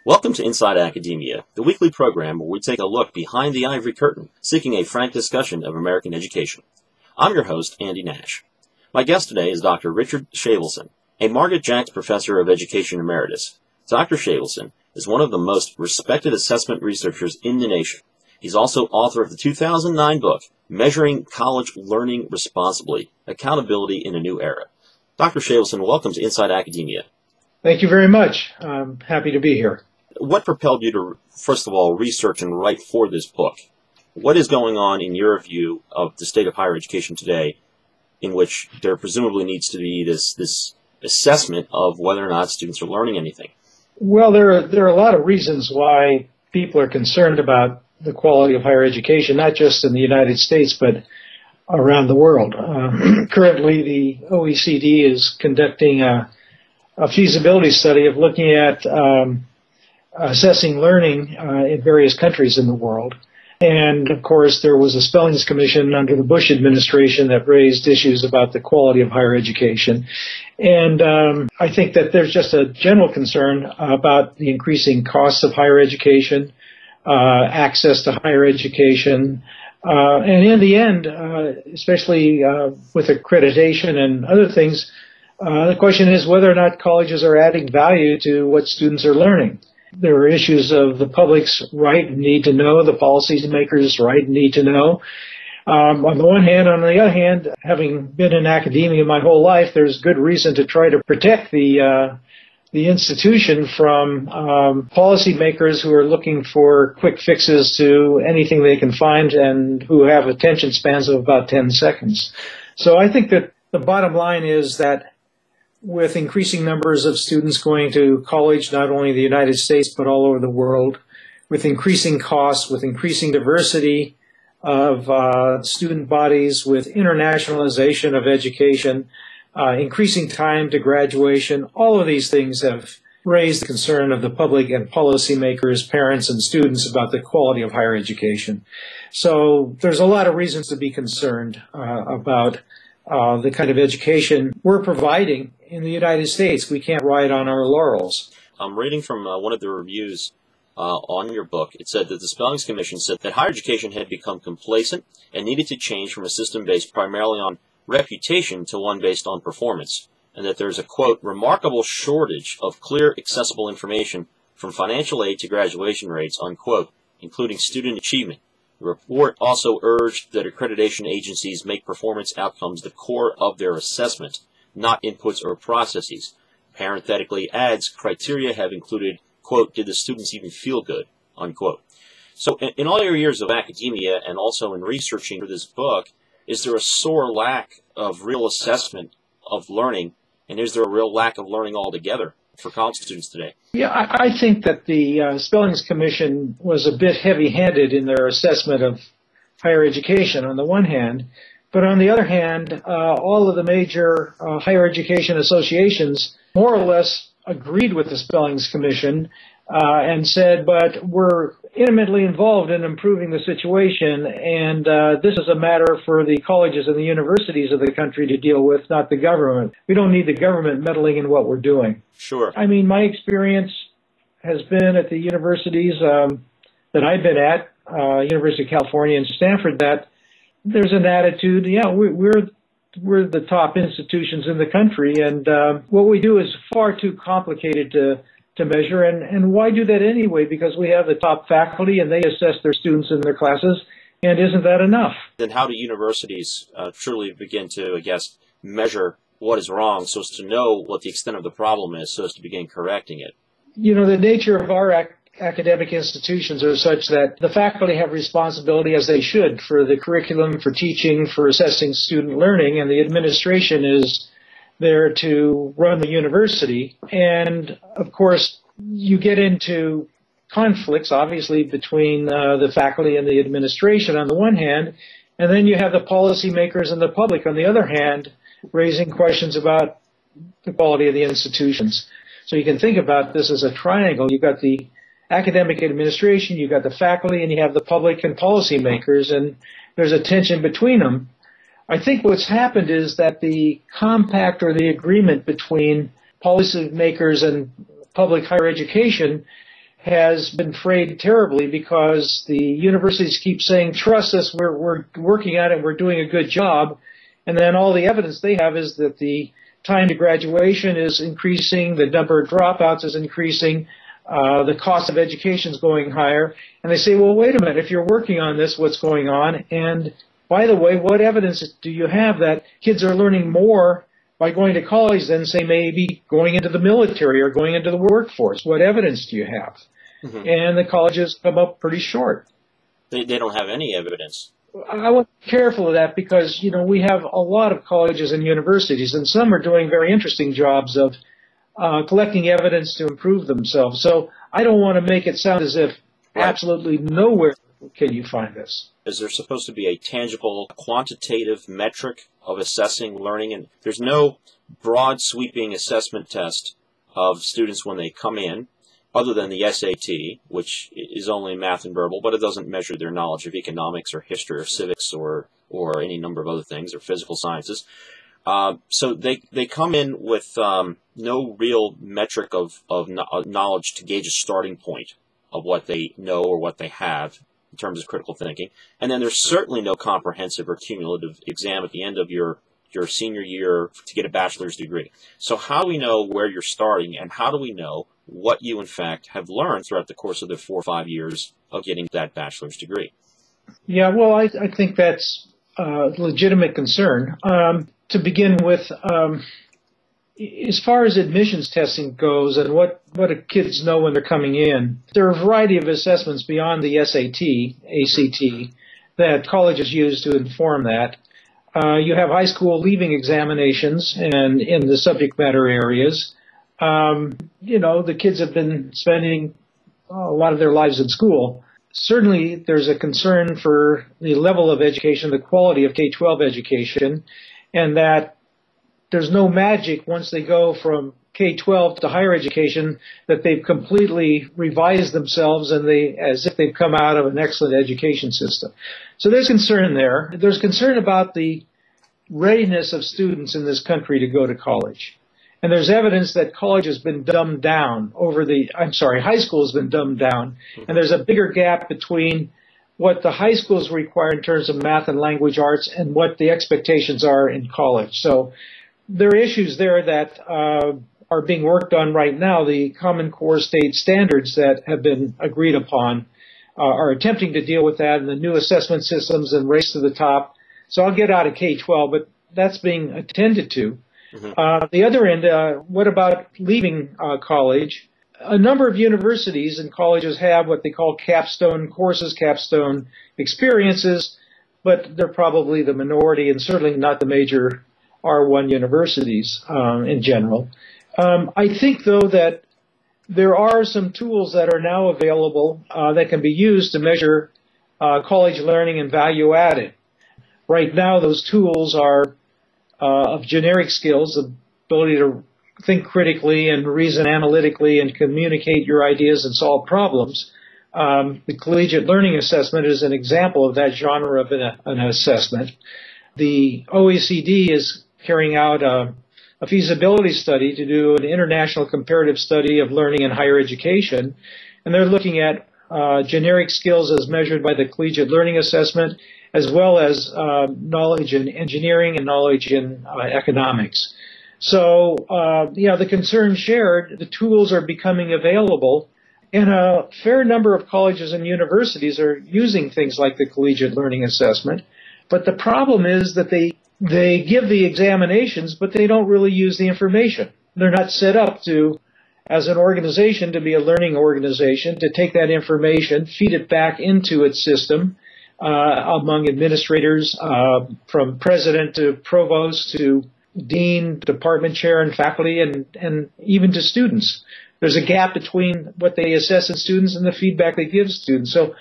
Welcome to Inside Academia, the weekly program where we take a look behind the ivory curtain, seeking a frank discussion of American education. I'm your host, Andy Nash. My guest today is Dr. Richard Shavelson, a Margaret Jacks Professor of Education Emeritus. Dr. Shavelson is one of the most respected assessment researchers in the nation. He's also author of the 2009 book, Measuring College Learning Responsibly, Accountability in a New Era. Dr. Shavelson, welcome to Inside Academia. Thank you very much. I'm happy to be here. What propelled you to, first of all, research and write for this book? What is going on in your view of the state of higher education today, in which there presumably needs to be this assessment of whether or not students are learning anything? Well, there are a lot of reasons why people are concerned about the quality of higher education, not just in the United States, but around the world. Currently, the OECD is conducting a feasibility study of looking at assessing learning in various countries in the world. And, of course, there was a Spellings Commission under the Bush administration that raised issues about the quality of higher education. And I think that there's just a general concern about the increasing costs of higher education, access to higher education, and in the end, especially with accreditation and other things, the question is whether or not colleges are adding value to what students are learning. There are issues of the public's right and need to know, the policymakers' right and need to know. On the one hand, on the other hand, having been in academia my whole life, there's good reason to try to protect the institution from policymakers who are looking for quick fixes to anything they can find and who have attention spans of about 10 seconds. So I think that the bottom line is that with increasing numbers of students going to college, not only in the United States, but all over the world, with increasing costs, with increasing diversity of student bodies, with internationalization of education, increasing time to graduation, all of these things have raised the concern of the public and policymakers, parents, and students about the quality of higher education. So there's a lot of reasons to be concerned about the kind of education we're providing in the United States. We can't ride on our laurels. I'm reading from one of the reviews on your book. It said that the Spellings Commission said that higher education had become complacent and needed to change from a system based primarily on reputation to one based on performance, and that there's a, quote, remarkable shortage of clear, accessible information from financial aid to graduation rates, unquote, including student achievement. The report also urged that accreditation agencies make performance outcomes the core of their assessment, not inputs or processes. Parenthetically adds, criteria have included, quote, did the students even feel good, unquote. So in all your years of academia and also in researching for this book, is there a sore lack of real assessment of learning, and is there a real lack of learning altogether for college students today? Yeah, I think that the Spellings Commission was a bit heavy-handed in their assessment of higher education on the one hand, but on the other hand, all of the major higher education associations more or less agreed with the Spellings Commission and said, but we're intimately involved in improving the situation, and this is a matter for the colleges and the universities of the country to deal with, not the government. We don't need the government meddling in what we're doing. Sure. I mean, my experience has been at the universities that I've been at, University of California and Stanford, that there's an attitude, yeah, we're the top institutions in the country, and what we do is far too complicated to measure, and why do that anyway? Because we have the top faculty and they assess their students in their classes, and isn't that enough? Then how do universities truly begin to, I guess, measure what is wrong so as to know what the extent of the problem is so as to begin correcting it? You know, the nature of our academic institutions are such that the faculty have responsibility, as they should, for the curriculum, for teaching, for assessing student learning, and the administration is there to run the university. And, of course, you get into conflicts, obviously, between the faculty and the administration on the one hand, and then you have the policymakers and the public on the other hand raising questions about the quality of the institutions. So you can think about this as a triangle. You've got the academic administration, you've got the faculty, and you have the public and policymakers, and there's a tension between them. I think what's happened is that the compact or the agreement between policymakers and public higher education has been frayed terribly because the universities keep saying, trust us, we're working on it, we're doing a good job. And then all the evidence they have is that the time to graduation is increasing, the number of dropouts is increasing, the cost of education is going higher. And they say, well, wait a minute, if you're working on this, what's going on? And by the way, what evidence do you have that kids are learning more by going to college than, say, maybe going into the military or going into the workforce? What evidence do you have? Mm-hmm. And the colleges come up pretty short. They don't have any evidence. I want to be careful of that because, you know, we have a lot of colleges and universities, and some are doing very interesting jobs of collecting evidence to improve themselves. So I don't want to make it sound as if absolutely nowhere can you find this. Is there supposed to be a tangible quantitative metric of assessing learning? And there's no broad sweeping assessment test of students when they come in, other than the SAT, which is only math and verbal, but it doesn't measure their knowledge of economics or history or civics or any number of other things, or physical sciences. So they come in with no real metric of knowledge to gauge a starting point of what they know or what they have in terms of critical thinking. And then there's certainly no comprehensive or cumulative exam at the end of your senior year to get a bachelor's degree. So how do we know where you're starting, and how do we know what you, in fact, have learned throughout the course of the 4 or 5 years of getting that bachelor's degree? Yeah, well, I think that's a legitimate concern. To begin with, as far as admissions testing goes and what do kids know when they're coming in, there are a variety of assessments beyond the SAT, ACT, that colleges use to inform that. You have high school leaving examinations and in the subject matter areas. You know, the kids have been spending a lot of their lives in school. Certainly, there's a concern for the level of education, the quality of K-12 education, and that there's no magic once they go from K-12 to higher education that they've completely revised themselves and as if they've come out of an excellent education system. So there's concern there. There's concern about the readiness of students in this country to go to college. And there's evidence that college has been dumbed down high school has been dumbed down. And there's a bigger gap between what the high schools require in terms of math and language arts and what the expectations are in college. So there are issues there that are being worked on right now. The Common Core state standards that have been agreed upon are attempting to deal with that, and the new assessment systems and race to the top. So I'll get out of K-12, but that's being attended to. Mm-hmm. The other end, what about leaving college? A number of universities and colleges have what they call capstone courses, capstone experiences, but they're probably the minority and certainly not the major R1 universities in general. I think, though, that there are some tools that are now available that can be used to measure college learning and value added. Right now, those tools are of generic skills, the ability to think critically and reason analytically and communicate your ideas and solve problems. The collegiate learning assessment is an example of that genre of an assessment. The OECD is carrying out a feasibility study to do an international comparative study of learning in higher education, and they're looking at generic skills as measured by the collegiate learning assessment, as well as knowledge in engineering and knowledge in economics. So, the concern shared, the tools are becoming available, and a fair number of colleges and universities are using things like the collegiate learning assessment. But the problem is that they give the examinations, but they don't really use the information. They're not set up to, as an organization, to be a learning organization, to take that information, feed it back into its system, among administrators, from president to provost to dean, department chair, and faculty, and even to students. There's a gap between what they assess in students and the feedback they give students. So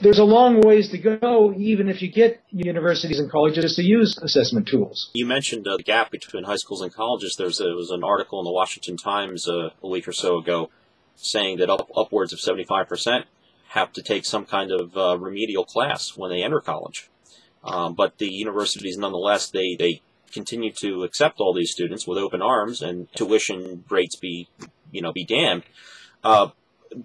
there's a long ways to go, even if you get universities and colleges to use assessment tools. You mentioned the gap between high schools and colleges. There was an article in the Washington Times a week or so ago saying that upwards of 75% have to take some kind of remedial class when they enter college. But the universities, nonetheless, they continue to accept all these students with open arms, and tuition rates be damned.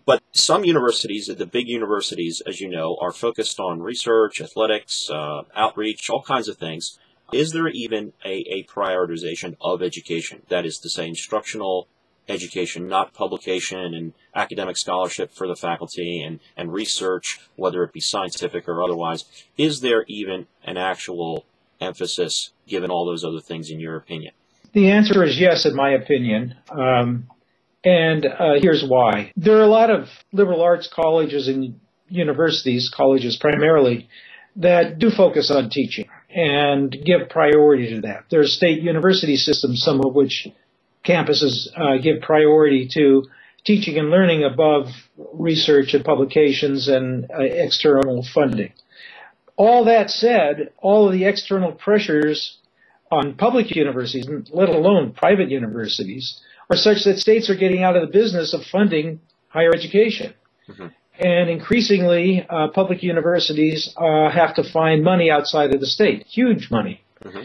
But some universities, the big universities, as you know, are focused on research, athletics, outreach, all kinds of things. Is there even a prioritization of education? That is to say, instructional education, not publication and academic scholarship for the faculty and research, whether it be scientific or otherwise. Is there even an actual emphasis given all those other things in your opinion? The answer is yes, in my opinion. And here's why. There are a lot of liberal arts colleges and universities, colleges primarily, that do focus on teaching and give priority to that. There are state university systems, some of which campuses give priority to teaching and learning above research and publications and external funding. All that said, all of the external pressures on public universities, let alone private universities, are such that states are getting out of the business of funding higher education. Mm-hmm. And increasingly, public universities have to find money outside of the state, huge money. Mm-hmm.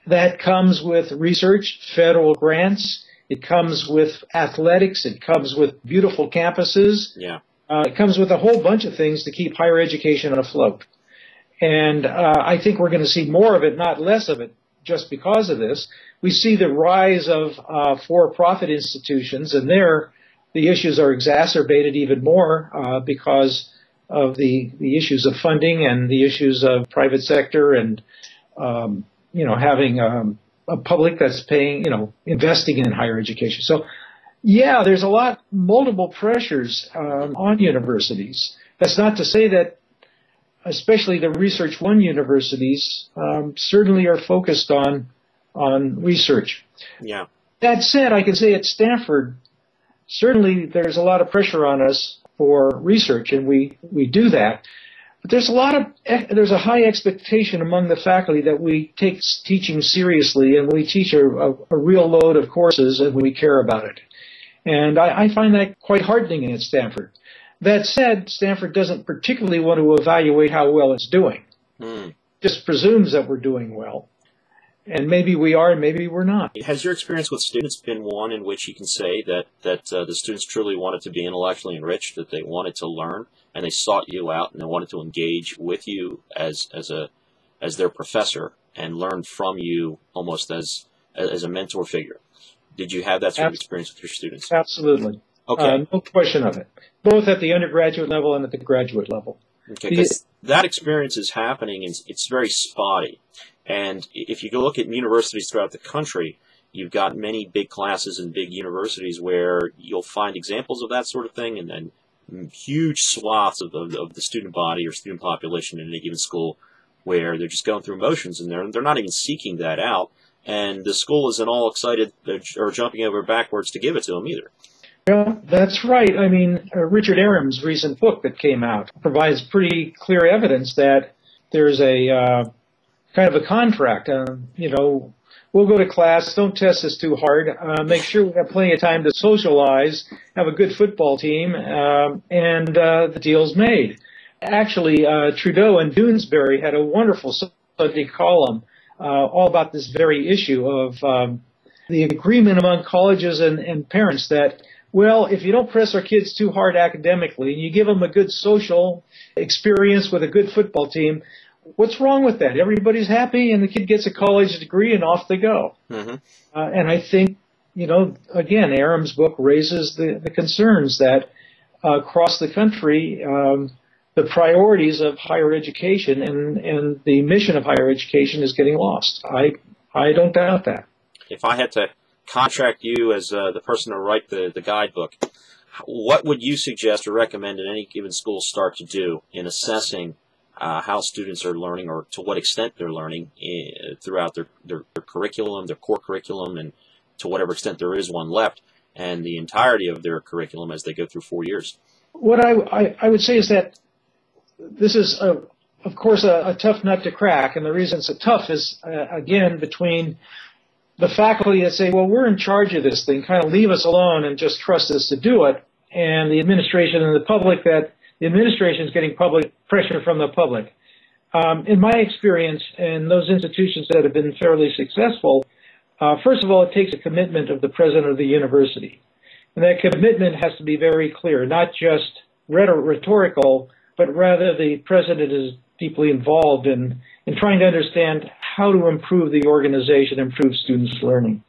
That comes with research, federal grants. It comes with athletics. It comes with beautiful campuses. Yeah. It comes with a whole bunch of things to keep higher education afloat. And I think we're going to see more of it, not less of it, just because of this. We see the rise of for-profit institutions, and there the issues are exacerbated even more because of the issues of funding and the issues of private sector and having a public that's paying, investing in higher education. So, yeah, there's multiple pressures on universities. That's not to say that, especially the Research One universities, certainly are focused on research. Yeah. That said, I can say at Stanford, certainly there's a lot of pressure on us for research, and we do that. But there's a high expectation among the faculty that we take teaching seriously, and we teach a real load of courses, and we care about it. And I find that quite heartening at Stanford. That said, Stanford doesn't particularly want to evaluate how well it's doing. Just presumes that we're doing well. And maybe we are, and maybe we're not. Has your experience with students been one in which you can say that the students truly wanted to be intellectually enriched, that they wanted to learn, and they sought you out, and they wanted to engage with you as their professor and learn from you almost as a mentor figure? Did you have that sort of experience with your students? Absolutely. Okay. No question of it, both at the undergraduate level and at the graduate level. Okay, because that experience is happening, and it's very spotty. And if you go look at universities throughout the country, you've got many big classes and big universities where you'll find examples of that sort of thing, and then huge swaths of the student body or student population in any given school where they're just going through motions, and they're not even seeking that out. And the school isn't all excited or jumping over backwards to give it to them either. Well, that's right. I mean, Richard Aram's recent book that came out provides pretty clear evidence that there's a kind of a contract. We'll go to class, don't test us too hard, make sure we have plenty of time to socialize, have a good football team, and the deal's made. Actually, Trudeau and Doonesbury had a wonderful Sunday column all about this very issue of the agreement among colleges and parents that, well, if you don't press our kids too hard academically and you give them a good social experience with a good football team, what's wrong with that? Everybody's happy and the kid gets a college degree and off they go. Mm-hmm. And I think, again, Aram's book raises the concerns that across the country, the priorities of higher education and the mission of higher education is getting lost. I don't doubt that. If I had to contract you as the person to write the guidebook, what would you suggest or recommend that any given school start to do in assessing how students are learning, or to what extent they're learning throughout their curriculum, their core curriculum, and to whatever extent there is one left, and the entirety of their curriculum as they go through 4 years? What I would say is that this is, of course, a tough nut to crack, and the reason it's tough is, again, between the faculty that say, well, we're in charge of this thing, kind of leave us alone and just trust us to do it, and the administration and the public that the administration is getting public pressure from the public. In my experience, in those institutions that have been fairly successful, first of all, it takes a commitment of the president of the university. And that commitment has to be very clear, not just rhetorical, but rather the president is deeply involved in trying to understand how to improve the organization, improve students' learning.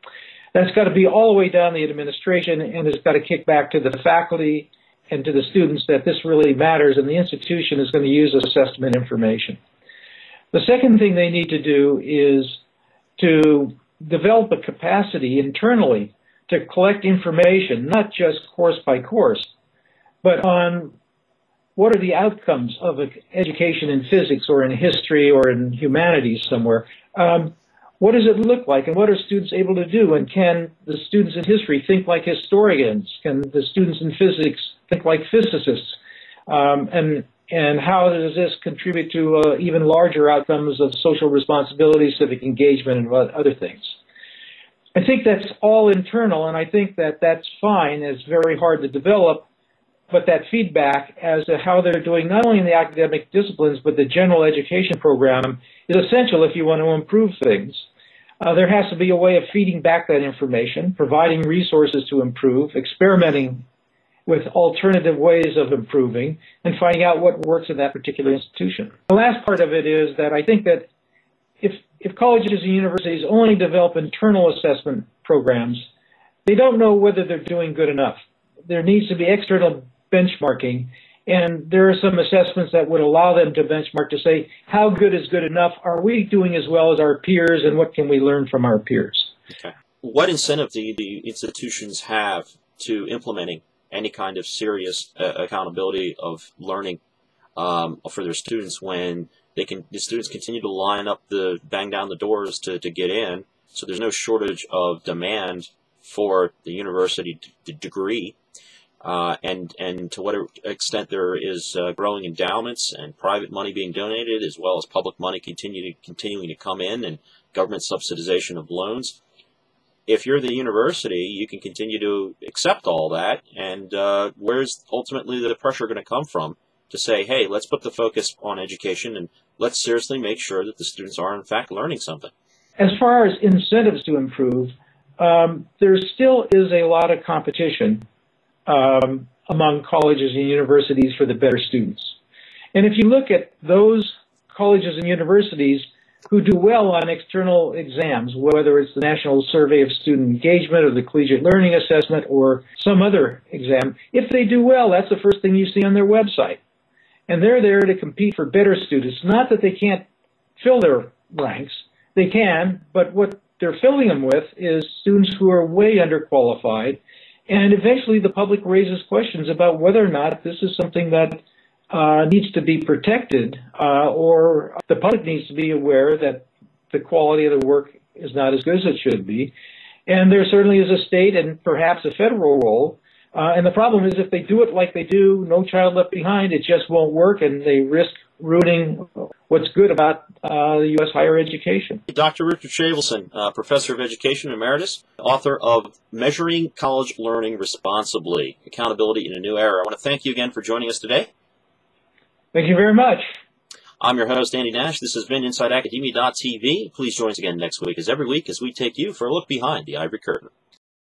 That's got to be all the way down the administration, and it's got to kick back to the faculty and to the students that this really matters, and the institution is going to use assessment information. The second thing they need to do is to develop a capacity internally to collect information, not just course by course, but on what are the outcomes of education in physics or in history or in humanities somewhere. What does it look like, and what are students able to do? And can the students in history think like historians? Can the students in physics think like physicists? And how does this contribute to even larger outcomes of social responsibility, civic engagement, and other things? I think that's all internal, and I think that that's fine. It's very hard to develop, but that feedback as to how they're doing not only in the academic disciplines, but the general education program is essential if you want to improve things. There has to be a way of feeding back that information, providing resources to improve, experimenting with alternative ways of improving, and finding out what works in that particular institution. The last part of it is that I think that if colleges and universities only develop internal assessment programs, they don't know whether they're doing good enough. There needs to be external benchmarking, and there are some assessments that would allow them to benchmark to say, how good is good enough? Are we doing as well as our peers, and what can we learn from our peers? Okay. What incentive do the institutions have to implementing any kind of serious accountability of learning for their students when the students continue to line up bang down the doors to get in, so there's no shortage of demand for the university degree, and to what extent there is growing endowments and private money being donated, as well as public money continuing to come in, and government subsidization of loans. If you're the university, you can continue to accept all that, and where's ultimately the pressure going to come from to say, hey, let's put the focus on education and let's seriously make sure that the students are in fact learning something? As far as incentives to improve, there still is a lot of competition among colleges and universities for the better students. And if you look at those colleges and universities who do well on external exams, whether it's the National Survey of Student Engagement or the Collegiate Learning Assessment or some other exam, if they do well, that's the first thing you see on their website. And they're there to compete for better students. Not that they can't fill their ranks. They can, but what they're filling them with is students who are way underqualified. And eventually the public raises questions about whether or not this is something that needs to be protected, or the public needs to be aware that the quality of the work is not as good as it should be. And there certainly is a state and perhaps a federal role. And the problem is if they do it like they do, No Child Left Behind, it just won't work, and they risk ruining what's good about the U.S. higher education. Dr. Richard Shavelson, Professor of Education Emeritus, author of Measuring College Learning Responsibly, Accountability in a New Era. I want to thank you again for joining us today. Thank you very much. I'm your host, Andy Nash. This has been InsideAcademia.tv. Please join us again next week, as every week, as we take you for a look behind the ivory curtain.